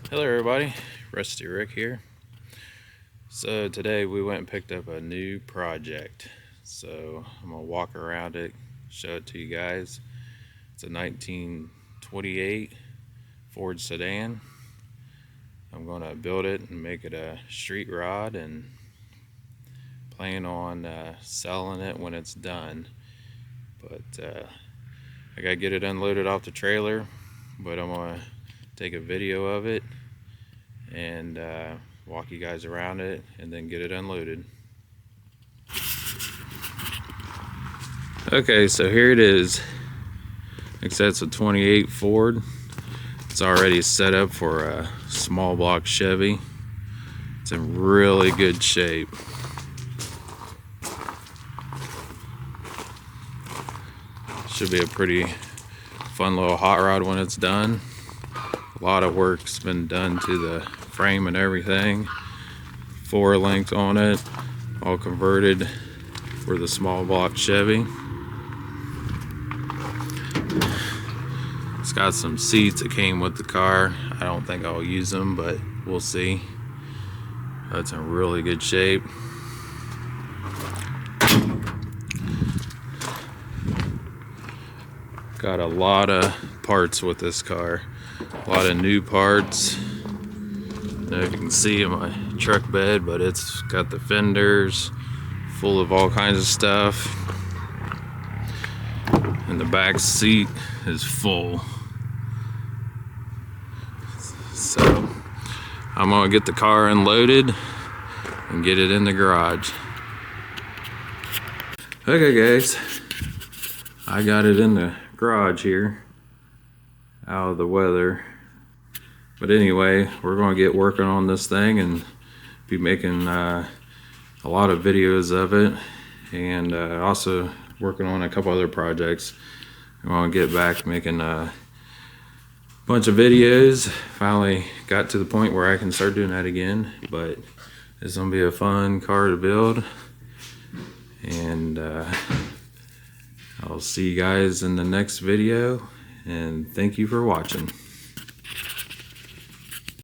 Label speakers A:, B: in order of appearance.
A: Hello everybody, Rusty Rick here. So today we went and picked up a new project. So I'm gonna walk around it, show it to you guys. It's a 1928 Ford Sedan. I'm gonna build it and make it a street rod and plan on selling it when it's done. But I gotta get it unloaded off the trailer, but I'm gonna take a video of it and walk you guys around it and then get it unloaded. Okay, so here it is. Like I said, it's a 28 Ford. It's already set up for a small block Chevy. It's in really good shape. Should be a pretty fun little hot rod when it's done. A lot of work's been done to the frame and everything. 4 links on it, all converted for the small block Chevy. It's got some seats that came with the car. I don't think I'll use them, but we'll see. It's in really good shape. Got a lot of parts with this car. A lot of new parts. I don't know if you can see in my truck bed, but it's got the fenders full of all kinds of stuff. And the back seat is full. So I'm gonna get the car unloaded and get it in the garage. Okay guys, I got it in the garage here, out of the weather. But anyway, we're gonna get working on this thing and be making a lot of videos of it, and also working on a couple other projects. I'm gonna get back making a bunch of videos. Finally got to the point where I can start doing that again, but it's gonna be a fun car to build, and I'll see you guys in the next video, and thank you for watching.